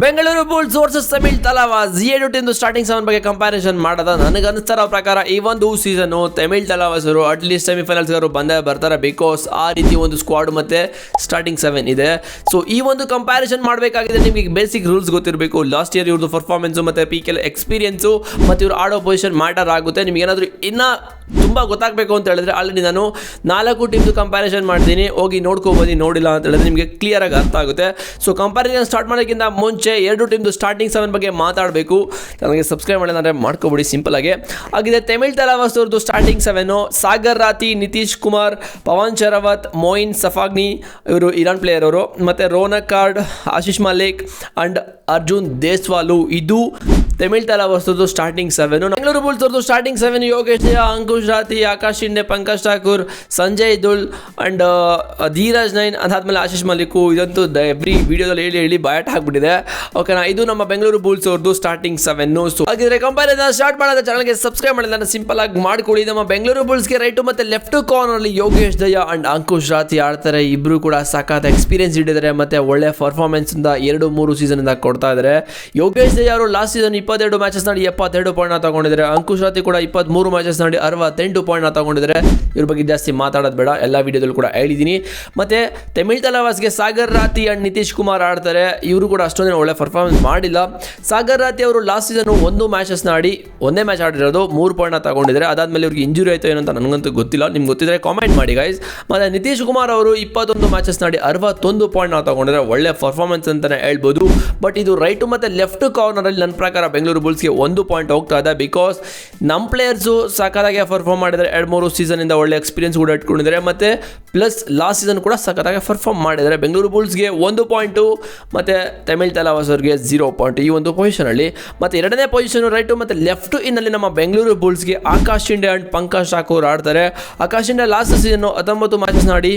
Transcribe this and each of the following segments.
Bengaluru Bulls versus Tamil ತಲವಾಸ್ ಎರಡು team starting 7 ಬಗ್ಗೆ comparison ಮಾಡೋದ ನನಗೆ ಅನಿಸ್ತಾರ ಪ್ರಕಾರ ಈ ಒಂದು ಸೀಸನ್ ತಮಿಳ್ ತಲವಾಸ್ ಅವರು ಅಟ್ಲೀಸ್ಟ್ ಸೆಮಿಫೈನಲ್ಸ್ ಬಂದೇ ಬರ್ತಾರೆ ಬಿಕಾಸ್ ಆ ರೀತಿ ಒಂದು ಸ್ಕ್ವಾಡ್ ಮತ್ತೆ ಸ್ಟಾರ್ಟಿಂಗ್ 7 ಇದೆ. ಸೊ ಈ ಒಂದು ಕಂಪ್ಯಾರಿಸನ್ ಮಾಡಬೇಕಾಗಿದೆ ನಿಮಗೆ ಬೇಸಿಕ್ ರೂಲ್ಸ್ ಗೊತ್ತಿರಬೇಕು. ಲಾಸ್ಟ್ ಇಯರ್ ಇವ್ರದ್ದು ಪರ್ಫಾರ್ಮೆನ್ಸ್ ಮತ್ತೆ PKL ಎಕ್ಸ್ಪೀರಿಯನ್ಸು ಮತ್ತೆ ಇವ್ರು ಆಡೋ ಪೊಸಿಷನ್ ಮ್ಯಾಟರ್ ಆಗುತ್ತೆ. ನಿಮ್ಗೆ ಏನಾದರೂ ಇನ್ನೂ ತುಂಬ ಗೊತ್ತಾಗಬೇಕು ಅಂತ ಹೇಳಿದ್ರೆ ಆಲ್ರೆಡಿ ನಾನು 4 ಟೀಮ್ದು ಕಂಪ್ಯಾರಿಸನ್ ಮಾಡ್ತೀನಿ, ಹೋಗಿ ನೋಡ್ಕೋಬೋದು. ನೋಡಿಲ್ಲ ಅಂತ ಹೇಳಿದ್ರೆ ನಿಮಗೆ ಕ್ಲಿಯರ್ ಆಗಿ ಅರ್ಥ ಆಗುತ್ತೆ. ಸೊ ಕಂಪ್ಯಾರಿಸನ್ ಸ್ಟಾರ್ಟ್ ಮಾಡೋಕ್ಕಿಂತ ಮುಂಚೆ ಎರಡು ಟೀಮ್ದು ಸ್ಟಾರ್ಟಿಂಗ್ 7 ಬಗ್ಗೆ ಮಾತಾಡಬೇಕು. ನನಗೆ ಸಬ್ಸ್ಕ್ರೈಬ್ ಮಾಡಿಲ್ಲ ಅಂದರೆ ಮಾಡ್ಕೊಬಿಡಿ ಸಿಂಪಲ್ ಆಗಿ. ಹಾಗಿದೆ ತಮಿಳ್ ತಲವಾಸ್ ಅವ್ರದ್ದು ಸ್ಟಾರ್ಟಿಂಗ್ 7 ಸಾಗರ್ ರಾತಿ, ನಿತೀಶ್ ಕುಮಾರ್, ಪವನ್ ಶರಾವತ್, ಮೊಯಿನ್ ಸಫಾಗ್ನಿ ಇವರು ಇರಾನ್ ಪ್ಲೇಯರ್ ಅವರು, ಮತ್ತು ರೋನಕ್ ಕಾರ್ಡ್, ಆಶೀಶ್ ಮಲಿಕ್ ಅಂಡ್ ಅರ್ಜುನ್ ದೇಸ್ವಾಲು ಇದು ತಮಿಳ್ ತಲವಾಸ್ ಅವ್ರದ್ದು ಸ್ಟಾರ್ಟಿಂಗ್ 7. ಬೆಂಗಳೂರು ಬುಲ್ಸ್ ಅವ್ರದ್ದು starting 7 Yogesh Jaya, Ankush ರಾತಿ, Akash ಶಿಂಡೆ, Pankaj Thakur, Sanjay ದುಲ್ and Dheeraj nine, ಅದಾದ್ಮೇಲೆ ಆಶೀಶ್ ಮಲಿಕ್. ಇದಂತೂ ಎವ್ರಿ ವಿಡಿಯೋದಲ್ಲಿ ಹೇಳಿ ಬಯಟ್ ಹಾಕ್ಬಿಟ್ಟಿದೆ. ಓಕೆನಾ, ಇದು ನಮ್ಮ ಬೆಂಗಳೂರು ಬುಲ್ಸ್ ಅವ್ರದ್ದು ಸ್ಟಾರ್ಟಿಂಗ್ 7. ಸೊ ಹಾಗಿದ್ರೆ ಕಂಪ್ಯಾರಿಸನ್ ಸ್ಟಾರ್ಟ್ ಮಾಡೋದ ಚಾನಲ್ಗೆ ಸಬ್ಸ್ಕ್ರೈಬ್ ಮಾಡಿಲ್ಲ ಸಿಂಪಲ್ ಆಗಿ ಮಾಡ್ಕೊಳ್ಳಿ. ನಮ್ಮ ಬೆಂಗಳೂರು ಬುಲ್ಸ್ಗೆ ರೈಟ್ ಮತ್ತೆ ಲೆಫ್ಟ್ ಕಾರ್ನರ್ ಅಲ್ಲಿ ಯೋಗೇಶ್ ದಯ ಅಂಡ್ ಅಂಕುಶ್ ರಾತಿ ಆಡ್ತಾರೆ. ಇಬ್ರು ಕೂಡ ಸಾಕಾದ ಎಕ್ಸ್ಪೀರಿಯನ್ಸ್ ಇಟ್ಟಿದ್ದಾರೆ ಮತ್ತೆ ಒಳ್ಳೆ ಪರ್ಫಾರ್ಮೆನ್ಸ್ ಇಂದ 2-3 ಸೀಸನ್ ಇಂದ ಕೊಡ್ತಾ ಇದ್ದಾರೆ. ಯೋಗೇಶ್ ದಯ ಅವರು ಲಾಸ್ಟ್ ಸೀಸನ್ 22 ಮ್ಯಾಚಸ್ ನೋಡಿ 72 ಪಾಯಿಂಟ್ ತಗೊಂಡಿದ್ದಾರೆ. ಅಂಕುಶ್ ರಾತಿ ಕೂಡ 23 ಮ್ಯಾಚಸ್ ನೋಡಿ 68 ಪಾಯಿಂಟ್ ತಗೊಂಡಿದ್ದಾರೆ. ಇವ್ರ ಬಗ್ಗೆ ಜಾಸ್ತಿ ಮಾತಾಡೋದು ಬೇಡ, ಎಲ್ಲ ವಿಡಿಯೋದಲ್ಲೂ ಕೂಡ ಹೇಳಿದ್ದೀನಿ. ಮತ್ತೆ ತಮಿಳ್ ತಲವಾಸ್ಗೆ ಸಾಗರ್ ರಾತಿ ಅಂಡ್ ನಿತೀಶ್ ಕುಮಾರ್ ಆಡ್ತಾರೆ. ಇವರು ಕೂಡ ಅಷ್ಟೊಂದೇ ಒಳ್ಳೆ ಪರ್ಫಾರ್ಮೆನ್ಸ್ ಮಾಡಿಲ್ಲ. ಸಾಗರ್ ರಾತಿ ಅವರು ಲಾಸ್ಟ್ ಸೀಸನ್ 1 ಮ್ಯಾಚಸ್ ಆಡಿ ಒಂದೇ ಮ್ಯಾಚ್ ಆಡಿರೋದು 3 ಪಾಯಿಂಟ್ ತಗೊಂಡಿದ್ದಾರೆ. ಅದಾದ್ಮೇಲೆ ಇವ್ರಿಗೆ ಇಂಜುರಿ ಆಯಿತು ಏನಂತ ನನಗಂತೂ ಗೊತ್ತಿಲ್ಲ, ನಿಮ್ಗೆ ಗೊತ್ತಿದ್ರೆ ಕಾಮೆಂಟ್ ಮಾಡಿ ಗೈಸ್. ಮತ್ತೆ ನಿತೀಶ್ ಕುಮಾರ್ ಅವರು 21 ಮ್ಯಾಚಸ್ ಆಡಿ 61 ಪಾಯಿಂಟ್ ತಗೊಂಡಿದ್ದಾರೆ. ಒಳ್ಳೆ ಪರ್ಫಾರ್ಮೆನ್ಸ್ ಅಂತಾನೆ ಹೇಳ್ಬೋದು. ಬಟ್ ಇದು ರೈಟ್ ಮತ್ತೆ ಲೆಫ್ಟ್ ಕಾರ್ನರ್ ಅಲ್ಲಿ ನನ್ನ ಪ್ರಕಾರ ಬೆಂಗಳೂರು ಬುಲ್ಸ್ಗೆ 1 ಪಾಯಿಂಟ್ ಹೋಗ್ತಾ ಇದೆ. ಬಿಕಾಸ್ ನಮ್ಮ ಪ್ಲೇಯರ್ಸು ಸಖತ್ತಾಗಿ ಪರ್ಫಾರ್ಮ್ ಮಾಡಿದ್ದಾರೆ. 2-3 ಸೀಸನ್ ಇಂದ ಒಳ್ಳೆ ಎಕ್ಸ್ಪೀರಿಯನ್ಸ್ ಕೂಡ ಇಟ್ಕೊಂಡಿದ್ದಾರೆ. ಮತ್ತೆ ಪ್ಲಸ್ ಲಾಸ್ಟ್ ಸೀಸನ್ ಕೂಡ ಸಖತ್ತಾಗಿ ಪರ್ಫಾರ್ಮ್ ಮಾಡಿದ್ದಾರೆ. ಬೆಂಗಳೂರು ಬುಲ್ಸ್ಗೆ 1 ಪಾಯಿಂಟು ಮತ್ತೆ ತಮಿಳ್ ತಲವಾಸ್ ಅವರಿಗೆ 0 ಪಾಯಿಂಟ್ ಈ ಒಂದು ಪೊಸಿಷನ್ ಅಲ್ಲಿ. ಮತ್ತೆ ಎರಡನೇ ಪೊಸಿಷನ್ ರೈಟ್ ಮತ್ತೆ ಲೆಫ್ಟ್ ಇನ್ನಲ್ಲಿ ನಮ್ಮ ಬೆಂಗಳೂರು ಬುಲ್ಸ್ಗೆ ಆಕಾಶ್ ಶಿಂಡೆ ಅಂಡ್ ಪಂಕಜ್ ಠಾಕೂರ್ ಆಡ್ತಾರೆ. ಆಕಾಶ್ ಶಿಂಡೆ ಲಾಸ್ಟ್ ಸೀಸನ್ 19 ಮ್ಯಾಚಸ್ ಆಡಿ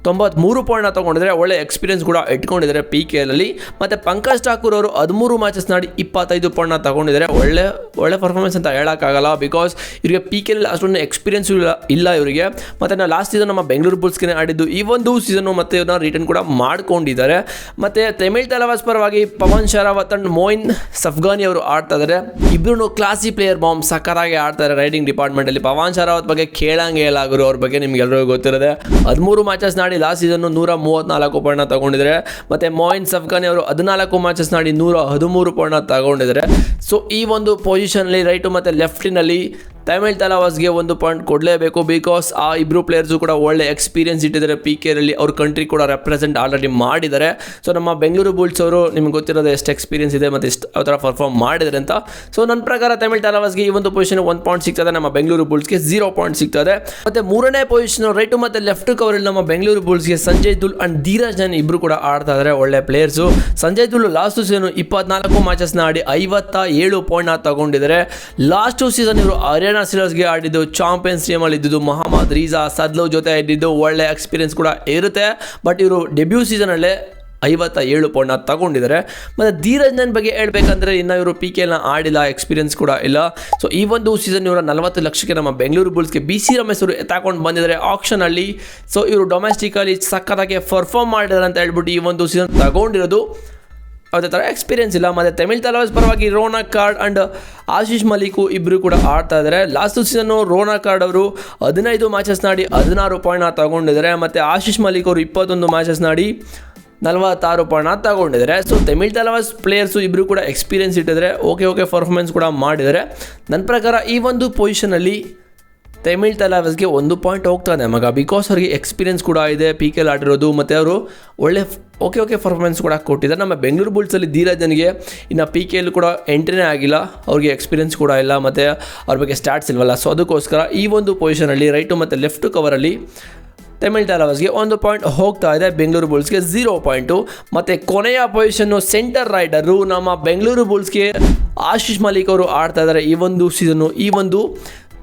93 ಪಾಯಿಂಟ್ ತಗೊಂಡಿದ್ದಾರೆ. ಒಳ್ಳೆ ಎಕ್ಸ್ಪೀರಿಯನ್ಸ್ ಕೂಡ ಇಟ್ಕೊಂಡಿದ್ದಾರೆ PKL ಅಲ್ಲಿ. ಮತ್ತು ಪಂಕಜ್ ಠಾಕೂರ್ ಅವರು 13 ಮ್ಯಾಚಸ್ ನಾಡಿ 25 ಪಾಯಿಂಟ್ ತಗೊಂಡಿದ್ದಾರೆ. ಒಳ್ಳೆ ಪರ್ಫಾರ್ಮೆನ್ಸ್ ಅಂತ ಹೇಳೋಕ್ಕಾಗಲ್ಲ ಬಿಕಾಸ್ ಇವರಿಗೆ PKL ಅಷ್ಟೊಂದು ಎಕ್ಸ್ಪೀರಿಯನ್ಸ್ ಇಲ್ಲ ಇವರಿಗೆ. ಮತ್ತು ನಾವು ಲಾಸ್ಟ್ ಸೀಸನ್ ನಮ್ಮ ಬೆಂಗಳೂರು ಬುಲ್ಸ್ಗೆ ಆಡಿದ್ದು ಈ ಒಂದು ಸೀಸನ್ನು ಮತ್ತೆ ಇವ್ರನ್ನ ರಿಟರ್ನ್ ಕೂಡ ಮಾಡ್ಕೊಂಡಿದ್ದಾರೆ. ಮತ್ತು ತಮಿಳ್ ತಲವಾಸ್ ಪರವಾಗಿ ಪವನ್ ಶರಾವತ್ ಅಂಡ್ ಮೊಯಿನ್ ಸಫ್ಗಾನಿ ಅವರು ಆಡ್ತಾ ಇದ್ದಾರೆ. ಇಬ್ಬರು ಕ್ಲಾಸಿ ಪ್ಲೇಯರ್ ಬಾಂಬ್ ಸಕ್ಕರಾಗಿ ಆಡ್ತಾರೆ ರೈಡಿಂಗ್ ಡಿಪಾರ್ಟ್ಮೆಂಟಲ್ಲಿ. ಪವನ್ ಶರಾವತ್ ಬಗ್ಗೆ ಕೇಳಂಗೆ ಇಲ್ಲ ಗುರು, ಅವ್ರ ಬಗ್ಗೆ ನಿಮ್ಗೆ ಎಲ್ಲರಿಗೂ ಗೊತ್ತಿರೋದೆ. 13 ಮ್ಯಾಚಸ್ ನಾಡಿ ಲಾಸ್ಟ್ ಸೀಸನ್ 134 ಪಾಯಿಂಟ್ ತಗೊಂಡಿದ್ದಾರೆ. ಮತ್ತು ಮೊಯಿನ್ ಸಫ್ಗಾನಿ ಅವರು 14 ಮ್ಯಾಚಸ್ ನಾಡಿ 113 ಪಾಯಿಂಟ್ ತಗೊಂಡಿದ್ದಾರೆ. ಸೊ ಈ ಒಂದು ಪೊಸಿಷನಲ್ಲಿ ರೈಟು ಮತ್ತು ಲೆಫ್ಟಿನಲ್ಲಿ ತಮಿಳ್ ತಲವಾಸ್ಗೆ 1 ಪಾಯಿಂಟ್ ಕೊಡಲೇಬೇಕು ಬಿಕಾಸ್ ಆ ಇಬ್ಬರು ಪ್ಲೇಯರ್ಸು ಕೂಡ ಒಳ್ಳೆ ಎಕ್ಸ್ಪೀರಿಯನ್ಸ್ ಇಟ್ಟಿದ್ದಾರೆ PKL ಅಲ್ಲಿ. ಅವ್ರ ಕಂಟ್ರಿ ಕೂಡ ರೆಪ್ರೆಸೆಂಟ್ ಆಲ್ರೆಡಿ ಮಾಡಿದ್ದಾರೆ. ಸೊ ನಮ್ಮ ಬೆಂಗಳೂರು ಬುಲ್ಸ್ ಅವರು ನಿಮ್ಗೆ ಗೊತ್ತಿರೋದು ಎಷ್ಟು ಎಕ್ಸ್ಪೀರಿಯನ್ಸ್ ಇದೆ ಮತ್ತು ಎಷ್ಟು ಯಾವ ಥರ ಪರ್ಫಾರ್ಮ್ ಮಾಡಿದ್ದಾರೆ ಅಂತ. ಸೊ ನನ್ನ ಪ್ರಕಾರ ತಮಿಳ್ ತಲವಾಸ್ಗೆ ಈ ಒಂದು ಪೊಸಿಷನ್ 1 ಪಾಯಿಂಟ್ ಸಿಗ್ತದೆ, ನಮ್ಮ ಬೆಂಗಳೂರು ಬುಲ್ಸ್ಗೆ 0 ಪಾಯಿಂಟ್ ಸಿಗ್ತದೆ. ಮತ್ತು ಮೂರನೇ ಪೊಸಿಷನ್ ರೈಟು ಮತ್ತು ಲೆಫ್ಟ್ ಕವರಲ್ಲಿ ನಮ್ಮ ಬೆಂಗಳೂರು ಬುಲ್ಸ್ಗೆ ಸಂಜಯ್ ದುಲ್ ಅಂಡ್ ಧೀರಜ್ ನೈನ್ ಇಬ್ಬರು ಕೂಡ ಆಡ್ತಾ ಇದ್ದಾರೆ. ಒಳ್ಳೆ ಪ್ಲೇಯರ್ಸು. ಸಂಜಯ್ ದುಲ್ ಲಾಸ್ಟ್ ಸೀಸನ್ 24 ಮ್ಯಾಚಸ್ನ ಆಡಿ 57 ಪಾಯಿಂಟ್ ತಗೊಂಡಿದ್ದಾರೆ. ಲಾಸ್ಟ್ ಸೀಸನ್ ಇವರು ಸಿಲರ್ಸ್ಗೆ ಆಡಿದ್ದು ಚಾಂಪಿಯನ್ಸ್ ಟೀಮ್ ಅಲ್ಲಿ ಇದ್ದು ಮೊಹಮ್ಮದ್ ರಿಜಾ ಸದ್ಲೋ ಜೊತೆ ಇದ್ದಿದ್ದು ಒಳ್ಳೆ ಎಕ್ಸ್ಪೀರಿಯನ್ಸ್ ಕೂಡ ಇರುತ್ತೆ. ಬಟ್ ಇವರು ಡೆಬ್ಯೂ ಸೀಸನಲ್ಲೇ 57 ಪಾಯಿಂಟ್ ತಗೊಂಡಿದ್ದಾರೆ. ಮತ್ತು ಧೀರಜ್ ನೈನ್ ಬಗ್ಗೆ ಹೇಳ್ಬೇಕಂದ್ರೆ ಇನ್ನು ಇವರು PKLನ ಆಡಿಲ್ಲ, ಎಕ್ಸ್ಪೀರಿಯನ್ಸ್ ಕೂಡ ಇಲ್ಲ. ಸೊ ಈ ಒಂದು ಸೀಸನ್ ಇವರ 40 ಲಕ್ಷಕ್ಕೆ ನಮ್ಮ ಬೆಂಗಳೂರು ಬುಲ್ಸ್ಗೆ BC ರಮೇಶ್ ಅವರು ತಗೊಂಡು ಬಂದಿದ್ದಾರೆ ಆಕ್ಷನಲ್ಲಿ. ಸೊ ಇವರು ಡೊಮೆಸ್ಟಿಕಲ್ಲಿ ಸಕ್ಕತ್ತಾಗಿ ಪರ್ಫಾರ್ಮ್ ಮಾಡಿದ್ದಾರೆ ಅಂತ ಹೇಳ್ಬಿಟ್ಟು ಈ ಒಂದು ಸೀಸನ್ ತಗೊಂಡಿರೋದು. ಅದೇ ಥರ ಎಕ್ಸ್ಪೀರಿಯನ್ಸ್ ಇಲ್ಲ. ಮತ್ತು ತಮಿಳ್ ತಲವಾಸ್ ಪರವಾಗಿ ರೋನಕ್ ಕಾರ್ಡ್ ಅಂಡ್ ಆಶೀಶ್ ಮಲಿಕು ಇಬ್ಬರು ಕೂಡ ಆಡ್ತಾ ಇದ್ದಾರೆ. ಲಾಸ್ಟ್ ಸೀಸನ್ನು ರೋನಕ್ ಕಾರ್ಡ್ ಅವರು 15 ಮ್ಯಾಚಸ್ ನಾಡಿ 16 ಪಾಯಿಂಟ್ ತಗೊಂಡಿದ್ದಾರೆ. ಮತ್ತು ಆಶೀಶ್ ಮಲಿಕ್ ಅವರು 21 ಮ್ಯಾಚಸ್ ನಾಡಿ 46 ಪಾಯಿಂಟ್ ತಗೊಂಡಿದ್ದಾರೆ. ಸೊ ತಮಿಳ್ ತಲವಾಸ್ ಪ್ಲೇಯರ್ಸು ಇಬ್ಬರು ಕೂಡ ಎಕ್ಸ್ಪೀರಿಯನ್ಸ್ ಇಟ್ಟಿದ್ದಾರೆ. ಓಕೆ ಪರ್ಫಾರ್ಮೆನ್ಸ್ ಕೂಡ ಮಾಡಿದ್ದಾರೆ. ನನ್ನ ಪ್ರಕಾರ ಈ ಒಂದು ಪೊಸಿಷನಲ್ಲಿ ತಮಿಳ್ ತಲವಾಸ್ಗೆ 1 ಪಾಯಿಂಟ್ ಹೋಗ್ತಾನೆ ಮಗ ಬಿಕಾಸ್ ಅವ್ರಿಗೆ ಎಕ್ಸ್ಪೀರಿಯನ್ಸ್ ಕೂಡ ಇದೆ PKL ಆಡಿರೋದು. ಮತ್ತು ಅವರು ಒಳ್ಳೆ ಓಕೆ ಪರ್ಫಾರ್ಮೆನ್ಸ್ ಕೂಡ ಕೊಟ್ಟಿದ್ದಾರೆ. ನಮ್ಮ ಬೆಂಗಳೂರು ಬುಲ್ಸಲ್ಲಿ ಧೀರಜನ್ಗೆ ಇನ್ನು PKL ಕೂಡ ಎಂಟ್ರಿನೇ ಆಗಿಲ್ಲ, ಅವ್ರಿಗೆ ಎಕ್ಸ್ಪೀರಿಯನ್ಸ್ ಕೂಡ ಇಲ್ಲ ಮತ್ತು ಅವ್ರ ಬಗ್ಗೆ ಸ್ಟಾಟ್ಸ್ ಇಲ್ವಲ್ಲ. ಸೊ ಅದಕ್ಕೋಸ್ಕರ ಈ ಒಂದು ಪೊಸಿಷನಲ್ಲಿ ರೈಟು ಮತ್ತು ಲೆಫ್ಟ್ ಕವರಲ್ಲಿ ತಮಿಳ್ ತಲವಾಸ್ಗೆ 1 ಪಾಯಿಂಟ್ ಹೋಗ್ತಾ ಇದೆ, ಬೆಂಗಳೂರು ಬುಲ್ಸ್ಗೆ 0 ಪಾಯಿಂಟು. ಮತ್ತು ಕೊನೆಯ ಪೊಸಿಷನ್ನು ಸೆಂಟರ್ ರೈಡರು ನಮ್ಮ ಬೆಂಗಳೂರು ಬುಲ್ಸ್ಗೆ ಆಶೀಶ್ ಮಲಿಕ್ ಅವರು ಆಡ್ತಾ ಇದ್ದಾರೆ ಈ ಒಂದು ಸೀಸನ್ನು. ಈ ಒಂದು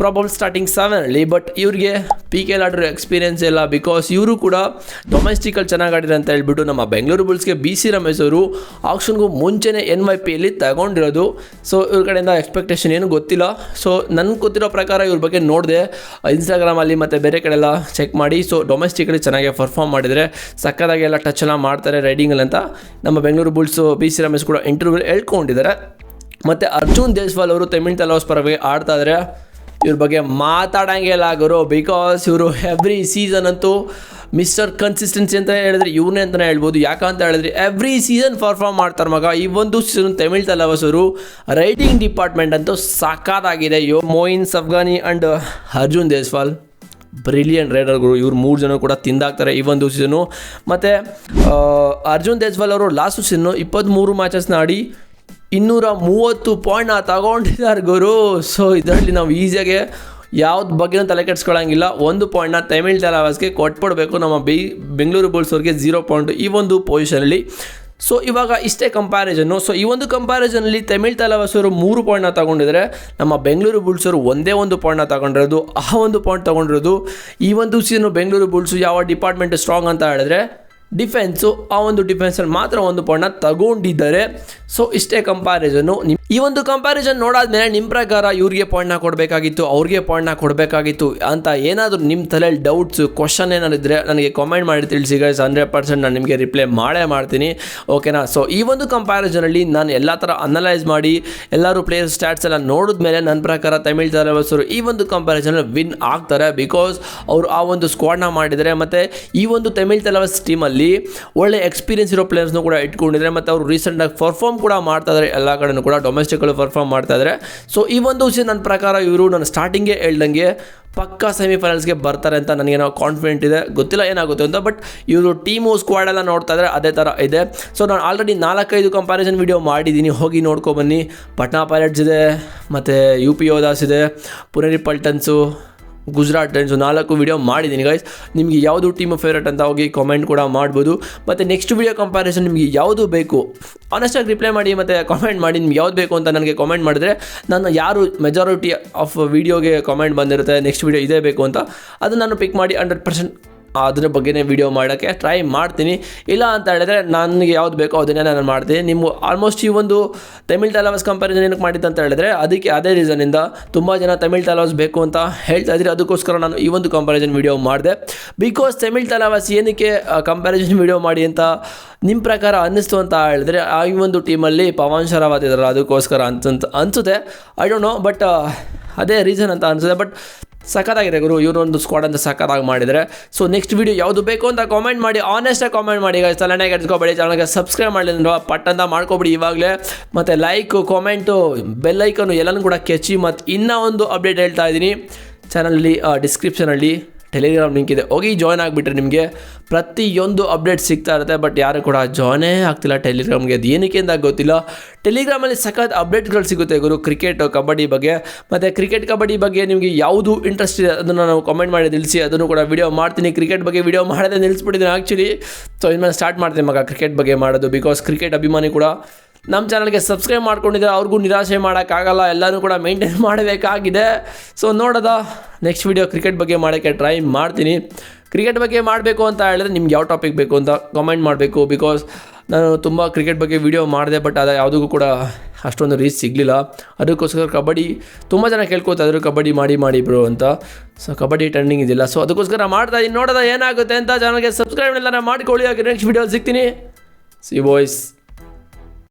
ಪ್ರಾಬಬಲ್ ಸ್ಟಾರ್ಟಿಂಗ್ 7 ಬಟ್ ಇವ್ರಿಗೆ ಪಿ ಕೆ ಎಲ್ ಆಡಿರೋ ಎಕ್ಸ್ಪೀರಿಯನ್ಸ್ ಇಲ್ಲ, ಬಿಕಾಸ್ ಇವರು ಕೂಡ ಡೊಮೆಸ್ಟಿಕಲ್ಲಿ ಚೆನ್ನಾಗಿ ಆಡಿರೋ ಅಂತ ಹೇಳ್ಬಿಟ್ಟು ನಮ್ಮ ಬೆಂಗಳೂರು ಬುಲ್ಸ್ಗೆ BC ರಮೇಶ್ ಅವರು ಆಕ್ಷನ್ಗೂ ಮುಂಚೆನೇ NYPಯಲ್ಲಿ ತಗೊಂಡಿರೋದು. ಸೊ ಇವ್ರ ಕಡೆಯಿಂದ ಎಕ್ಸ್ಪೆಕ್ಟೇಷನ್ ಏನು ಗೊತ್ತಿಲ್ಲ. ಸೊ ನನಗೆ ಗೊತ್ತಿರೋ ಪ್ರಕಾರ ಇವ್ರ ಬಗ್ಗೆ ನೋಡಿದೆ ಇನ್ಸ್ಟಾಗ್ರಾಮಲ್ಲಿ ಮತ್ತು ಬೇರೆ ಕಡೆ ಎಲ್ಲ ಚೆಕ್ ಮಾಡಿ. ಸೊ ಡೊಮೆಸ್ಟಿಕಲ್ಲಿ ಚೆನ್ನಾಗಿ ಪರ್ಫಾರ್ಮ್ ಮಾಡಿದರೆ ಸಕ್ಕದಾಗಿ ಎಲ್ಲ ಟಚ್ ಎಲ್ಲ ಮಾಡ್ತಾರೆ ರೈಡಿಂಗಲ್ಲಿ ಅಂತ ನಮ್ಮ ಬೆಂಗಳೂರು ಬುಲ್ಸು BC ರಮೇಶ್ ಕೂಡ ಇಂಟರ್ವ್ಯೂ ಹೇಳ್ಕೊಂಡಿದ್ದಾರೆ. ಮತ್ತು ಅರ್ಜುನ್ ದೇಸ್ವಾಲ್ ಅವರು ತಮಿಳ್ ತಲವಾಸ್ ಪರವಾಗಿ ಆಡ್ತಾ ಇದ್ದಾರೆ. ಇವ್ರ ಬಗ್ಗೆ ಮಾತಾಡೋಂಗೆ ಇಲ್ಲ ಗುರು, ಬಿಕಾಸ್ ಇವರು ಎವ್ರಿ ಸೀಸನ್ ಅಂತೂ ಮಿಸ್ಟರ್ ಕನ್ಸಿಸ್ಟೆನ್ಸಿ ಅಂತ ಹೇಳಿದ್ರೆ ಇವನೇ ಅಂತಲೇ ಹೇಳ್ಬೋದು. ಯಾಕಂತ ಹೇಳಿದ್ರೆ ಎವ್ರಿ ಸೀಸನ್ ಪರ್ಫಾರ್ಮ್ ಮಾಡ್ತಾರೆ ಮಗ. ಈ ಒಂದು ಸೀಸನ್ ತಮಿಳ್ ತಲವಾಸ್ ಅವರು ರೈಟಿಂಗ್ ಡಿಪಾರ್ಟ್ಮೆಂಟ್ ಅಂತೂ ಸಾಕಾಗಿದೆ. Moein Afghani and Arjun Deshwal brilliant ರೈಡರ್ಗಳು. ಇವ್ರು 3 ಜನ ಕೂಡ ತಿಂದಾಕ್ತಾರೆ ಈ ಒಂದು ಸೀಸನು. ಮತ್ತು ಅರ್ಜುನ್ ದೇಸ್ವಾಲ್ ಅವರು ಲಾಸ್ಟ್ ಸೀಸನ್ನು 23 ಮ್ಯಾಚಸ್ನ ಆಡಿ 230 ಪಾಯಿಂಟ್ನ ತಗೊಂಡಿದ್ದಾರೆ ಗುರು. ಸೊ ಇದರಲ್ಲಿ ನಾವು ಈಸಿಯಾಗಿ ಯಾವ್ದು ಬಗ್ಗೆನೂ ತಲೆ ಕೆಡ್ಸ್ಕೊಳ್ಳೋಂಗಿಲ್ಲ. 1 ಪಾಯಿಂಟ್ನ ತಮಿಳ್ ತಲವಾಸ್ಗೆ ಕೊಟ್ಬಿಡ್ಬೇಕು. ನಮ್ಮ ಬೆಂಗಳೂರು ಬುಲ್ಸ್ ಅವ್ರಿಗೆ 0 ಪಾಯಿಂಟ್ ಈ ಒಂದು ಪೊಸಿಷನಲ್ಲಿ. ಸೊ ಇವಾಗ ಇಷ್ಟೇ ಕಂಪ್ಯಾರಿಸನ್ನು. ಸೊ ಈ ಒಂದು ಕಂಪ್ಯಾರಿಸನಲ್ಲಿ ತಮಿಳ್ ತಲವಾಸ್ ಅವರು 3 ಪಾಯಿಂಟ್ನ ತಗೊಂಡಿದ್ದಾರೆ, ನಮ್ಮ ಬೆಂಗಳೂರು ಬುಲ್ಸ್ ಅವರು ಒಂದೇ 1 ಪಾಯಿಂಟ್ನ ತಗೊಂಡಿರೋದು. ಆ 1 ಪಾಯಿಂಟ್ ತಗೊಂಡಿರೋದು ಈ ಒಂದು ಸೀಸನ್ನು ಬೆಂಗಳೂರು ಬುಲ್ಸು ಯಾವ ಡಿಪಾರ್ಟ್ಮೆಂಟ್ ಸ್ಟ್ರಾಂಗ್ ಅಂತ ಹೇಳಿದ್ರೆ ಡಿಫೆನ್ಸು. ಆ ಒಂದು ಡಿಫೆನ್ಸಲ್ಲಿ ಮಾತ್ರ 1 ಪಾಯಿಂಟ್ನ ತಗೊಂಡಿದ್ದಾರೆ. ಸೊ ಇಷ್ಟೇ ಕಂಪ್ಯಾರಿಸನ್ನು. ಈ ಒಂದು ಕಂಪ್ಯಾರಿಸನ್ ನೋಡಾದ್ಮೇಲೆ ನಿಮ್ಮ ಪ್ರಕಾರ ಇವ್ರಿಗೆ ಪಾಯಿಂಟ್ನ ಕೊಡಬೇಕಾಗಿತ್ತು, ಅವ್ರಿಗೆ ಪಾಯಿಂಟ್ನ ಕೊಡಬೇಕಾಗಿತ್ತು ಅಂತ ಏನಾದರೂ ನಿಮ್ಮ ತಲೆಯಲ್ಲಿ ಡೌಟ್ಸು ಕ್ವಶನ್ ಏನಾದ್ರು ಇದ್ದರೆ ನನಗೆ ಕಾಮೆಂಟ್ ಮಾಡಿ ತಿಳಿಸಿ ಗೈಸ್. 100% ನಾನು ನಿಮಗೆ ರಿಪ್ಲೈ ಮಾಡೇ ಮಾಡ್ತೀನಿ, ಓಕೆನಾ. ಸೊ ಈ ಒಂದು ಕಂಪ್ಯಾರಿಸನಲ್ಲಿ ನಾನು ಎಲ್ಲ ಥರ ಅನಲೈಸ್ ಮಾಡಿ ಎಲ್ಲರೂ ಪ್ಲೇಯರ್ ಸ್ಟ್ಯಾಟ್ಸ್ ಎಲ್ಲ ನೋಡಿದ್ಮೇಲೆ ನನ್ನ ಪ್ರಕಾರ ತಮಿಳ್ ತಲವಾಸ್ ಅವರು ಈ ಒಂದು ಕಂಪ್ಯಾರಿಸನಲ್ಲಿ ವಿನ್ ಆಗ್ತಾರೆ. ಬಿಕಾಸ್ ಅವರು ಆ ಒಂದು ಸ್ಕ್ವಾಡ್ನ ಮಾಡಿದ್ದಾರೆ. ಮತ್ತು ಈ ಒಂದು ತಮಿಳ್ ತಲವಾಸ್ ಟೀಮಲ್ಲಿ ಒಳ್ಳೆ ಎಕ್ಸ್ಪೀರಿಯನ್ಸ್ ಇರೋ ಪ್ಲೇಯರ್ಸ್ನೂ ಕೂಡ ಇಟ್ಕೊಂಡಿದ್ದಾರೆ. ಮತ್ತು ಅವರು ರೀಸೆಂಟಾಗಿ ಪರ್ಫಾರ್ಮ್ ಕೂಡ ಮಾಡ್ತಾ ಇದ್ದಾರೆ, ಎಲ್ಲ ಕಡೆನೂ ಕೂಡ ಡೊಮೆಸ್ಟಿಕಲ್ಲಿ ಪರ್ಫಾರ್ಮ್ ಮಾಡ್ತಾ ಇದ್ದಾರೆ. ಸೊ ಈ ಒಂದು ಸೀಸನ್ ನನ್ನ ಪ್ರಕಾರ ಇವರು ನಾನು ಸ್ಟಾರ್ಟಿಂಗೇ ಹೇಳ್ದಂಗೆ ಪಕ್ಕಾ ಸೆಮಿಫೈನಲ್ಸ್ಗೆ ಬರ್ತಾರೆ ಅಂತ ನನಗೇನೋ ಕಾನ್ಫಿಡೆಂಟ್ ಇದೆ. ಗೊತ್ತಿಲ್ಲ ಏನಾಗುತ್ತೆ ಅಂತ, ಬಟ್ ಇವರು ಟೀಮು ಸ್ಕ್ವಾಡ್ ಎಲ್ಲ ನೋಡ್ತಾ ಇದ್ದಾರೆ ಅದೇ ಥರ ಇದೆ. ಸೊ ನಾನು ಆಲ್ರೆಡಿ 4-5 ಕಂಪ್ಯಾರಿಸನ್ ವೀಡಿಯೋ ಮಾಡಿದ್ದೀನಿ, ಹೋಗಿ ನೋಡ್ಕೊಬನ್ನಿ. ಪಟ್ನಾ ಪೈರೇಟ್ಸ್ ಇದೆ, ಮತ್ತು UP ಯೋಧಾಸ್ ಇದೆ, ಪುನೇರಿ ಪಲ್ಟನ್ಸು, ಗುಜರಾತ್ ಟೈನ್ಸು 4 ವೀಡಿಯೋ ಮಾಡಿದ್ದೀನಿ ಗೈಸ್. ನಿಮಗೆ ಯಾವುದು ಟೀಮು ಫೇವ್ರೇಟ್ ಅಂತ ಹೋಗಿ ಕಾಮೆಂಟ್ ಕೂಡ ಮಾಡ್ಬೋದು. ಮತ್ತು ನೆಕ್ಸ್ಟ್ ವೀಡಿಯೋ ಕಂಪ್ಯಾರಿಸನ್ ನಿಮಗೆ ಯಾವುದು ಬೇಕು ಆನೆಸ್ಟಾಗಿ ರಿಪ್ಲೈ ಮಾಡಿ ಮತ್ತು ಕಾಮೆಂಟ್ ಮಾಡಿ. ನಿಮ್ಗೆ ಯಾವ್ದು ಬೇಕು ಅಂತ ನನಗೆ ಕಾಮೆಂಟ್ ಮಾಡಿದ್ರೆ ನಾನು ಯಾರು ಮೆಜಾರಿಟಿ ಆಫ್ ವೀಡಿಯೋಗೆ ಕಾಮೆಂಟ್ ಬಂದಿರುತ್ತೆ ನೆಕ್ಸ್ಟ್ ವೀಡಿಯೋ ಇದೇ ಬೇಕು ಅಂತ, ಅದನ್ನು ನಾನು ಪಿಕ್ ಮಾಡಿ 100% ಅದ್ರ ಬಗ್ಗೆನೇ ವೀಡಿಯೋ ಮಾಡೋಕ್ಕೆ ಟ್ರೈ ಮಾಡ್ತೀನಿ. ಇಲ್ಲ ಅಂತ ಹೇಳಿದ್ರೆ ನನಗೆ ಯಾವ್ದು ಬೇಕೋ ಅದನ್ನೇ ನಾನು ಮಾಡ್ತೀನಿ. ನೀವು ಆಲ್ಮೋಸ್ಟ್ ಈ ಒಂದು ತಮಿಳ್ ತಲವಾಸ್ ಕಂಪ್ಯಾರಿಸನ್ ಏನಕ್ಕೆ ಮಾಡಿದ್ದು ಅಂತ ಹೇಳಿದ್ರೆ ಅದಕ್ಕೆ ಅದೇ ರೀಸನಿಂದ ತುಂಬ ಜನ ತಮಿಳ್ ತಲವಾಸ್ ಬೇಕು ಅಂತ ಹೇಳ್ತಾ ಇದ್ರಿ. ಅದಕ್ಕೋಸ್ಕರ ನಾನು ಈ ಒಂದು ಕಂಪ್ಯಾರಿಸನ್ ವೀಡಿಯೋ ಮಾಡಿದೆ. ಬಿಕಾಸ್ ತಮಿಳ್ ತಲವಾಸ್ ಏನಕ್ಕೆ ಕಂಪ್ಯಾರಿಸನ್ ವೀಡಿಯೋ ಮಾಡಿ ಅಂತ ನಿಮ್ಮ ಪ್ರಕಾರ ಅನ್ನಿಸ್ತು ಅಂತ ಹೇಳಿದ್ರೆ ಈ ಒಂದು ಟೀಮಲ್ಲಿ ಪವನ್ ಶರಾವತ್ ಇದ್ದಾರಲ್ಲ ಅದಕ್ಕೋಸ್ಕರ ಅನಿಸುತ್ತೆ. ಐ ಡೋಂಟ್ ನೋ, ಬಟ್ ಅದೇ ರೀಸನ್ ಅಂತ ಅನಿಸುತ್ತೆ. ಬಟ್ ಸಖತ್ತಾಗಿದೆ ಗುರು, ಇವರೊಂದು ಸ್ಕ್ವಾಡ್ ಅಂತ ಸಖತ್ತಾಗಿ ಮಾಡಿದರೆ. ಸೊ ನೆಕ್ಸ್ಟ್ ವೀಡಿಯೋ ಯಾವುದು ಬೇಕು ಅಂತ ಕಾಮೆಂಟ್ ಮಾಡಿ, ಆನೆಸ್ಟಾಗಿ ಕಾಮೆಂಟ್ ಮಾಡಿ ಗೈಸ್. ತಲೆನೇ ಕೆಡ್ಸ್ಕೊಬೇಡಿ, ಚಾನಲ್ಗೆ ಸಬ್ಸ್ಕ್ರೈಬ್ ಮಾಡಲಿಲ್ಲ ಪಟ್ಟಂತ ಮಾಡ್ಕೊಬಿಡಿ ಇವಾಗಲೇ. ಮತ್ತು ಲೈಕು, ಕಾಮೆಂಟು, ಬೆಲ್ಲೈಕನ್ನು ಎಲ್ಲನೂ ಕೂಡ ಕೆಚ್ಚಿ. ಮತ್ತು ಇನ್ನೂ ಒಂದು ಅಪ್ಡೇಟ್ ಹೇಳ್ತಾ ಇದ್ದೀನಿ, ಚಾನಲಲ್ಲಿ ಡಿಸ್ಕ್ರಿಪ್ಷನಲ್ಲಿ ಟೆಲಿಗ್ರಾಮ್ ಲಿಂಕ್ ಇದೆ, ಹೋಗಿ ಜಾಯ್ನ್ ಆಗಿಬಿಟ್ರೆ ನಿಮಗೆ ಪ್ರತಿಯೊಂದು ಅಪ್ಡೇಟ್ ಸಿಗ್ತಾ ಇರುತ್ತೆ. ಬಟ್ ಯಾರು ಕೂಡ ಜಾಯ್ನೇ ಆಗ್ತಿಲ್ಲ ಟೆಲಿಗ್ರಾಮ್ಗೆ, ಅದು ಏನಕ್ಕೆ ಅಂತ ಗೊತ್ತಿಲ್ಲ. ಟೆಲಿಗ್ರಾಮಲ್ಲಿ ಸಖತ್ ಅಪ್ಡೇಟ್ಗಳು ಸಿಗುತ್ತೆ ಗುರು, ಕ್ರಿಕೆಟ್, ಕಬಡ್ಡಿ ಬಗ್ಗೆ. ಮತ್ತು ಕ್ರಿಕೆಟ್, ಕಬಡ್ಡಿ ಬಗ್ಗೆ ನಿಮಗೆ ಯಾವುದು ಇಂಟ್ರೆಸ್ಟ್ ಇದೆ ಅದನ್ನು ನಾವು ಕಾಮೆಂಟ್ ಮಾಡಿ ತಿಳಿಸಿ, ಅದನ್ನು ಕೂಡ ವೀಡಿಯೋ ಮಾಡ್ತೀನಿ. ಕ್ರಿಕೆಟ್ ಬಗ್ಗೆ ವೀಡಿಯೋ ಮಾಡೋದೇ ನಿಲ್ಲಿಸ್ಬಿಟ್ಟಿದ್ದೀನಿ ಆ್ಯಕ್ಚುಲಿ. ಸೊ ಇನ್ಮೇಲೆ ಸ್ಟಾರ್ಟ್ ಮಾಡ್ತೀನಿ ಮಗ ಕ್ರಿಕೆಟ್ ಬಗ್ಗೆ ಮಾಡೋದು, ಬಿಕಾಸ್ ಕ್ರಿಕೆಟ್ ಅಭಿಮಾನಿ ಕೂಡ ನಮ್ಮ ಚಾನಲ್ಗೆ ಸಬ್ಸ್ಕ್ರೈಬ್ ಮಾಡ್ಕೊಂಡಿದ್ದಾರೆ, ಅವ್ರಿಗೂ ನಿರಾಶೆ ಮಾಡೋಕ್ಕಾಗಲ್ಲ, ಎಲ್ಲನೂ ಕೂಡ ಮೇಂಟೈನ್ ಮಾಡಬೇಕಾಗಿದೆ. ಸೊ ನೋಡೋದ ನೆಕ್ಸ್ಟ್ ವೀಡಿಯೋ ಕ್ರಿಕೆಟ್ ಬಗ್ಗೆ ಮಾಡೋಕ್ಕೆ ಟ್ರೈ ಮಾಡ್ತೀನಿ. ಕ್ರಿಕೆಟ್ ಬಗ್ಗೆ ಮಾಡಬೇಕು ಅಂತ ಹೇಳಿದ್ರೆ ನಿಮ್ಗೆ ಯಾವ ಟಾಪಿಕ್ ಬೇಕು ಅಂತ ಕಾಮೆಂಟ್ ಮಾಡಬೇಕು. ಬಿಕಾಸ್ ನಾನು ತುಂಬ ಕ್ರಿಕೆಟ್ ಬಗ್ಗೆ ವೀಡಿಯೋ ಮಾಡಿದೆ, ಬಟ್ ಅದು ಯಾವುದಕ್ಕೂ ಕೂಡ ಅಷ್ಟೊಂದು ರೀಚ್ ಸಿಗಲಿಲ್ಲ. ಅದಕ್ಕೋಸ್ಕರ ಕಬಡ್ಡಿ ತುಂಬ ಜನ ಕೇಳ್ಕೊತಾ ಇದ್ರು, ಕಬಡ್ಡಿ ಮಾಡಿ ಬ್ರೋ ಅಂತ. ಸೊ ಕಬಡ್ಡಿ ಟ್ರೆಂಡಿಂಗ್ ಇದಿಲ್ಲ, ಸೊ ಅದಕ್ಕೋಸ್ಕರ ಮಾಡ್ತಾ ಇದ್ದೀನಿ. ನೋಡೋದ ಏನಾಗುತ್ತೆ ಅಂತ. ಚಾನಲ್ಗೆ ಸಬ್ಸ್ಕ್ರೈಬ್ ಎಲ್ಲ ಮಾಡ್ಕೊಳ್ಳಿ. ಹಾಗೆ ನೆಕ್ಸ್ಟ್ ವೀಡಿಯೋ ಸಿಗ್ತೀನಿ. C boys.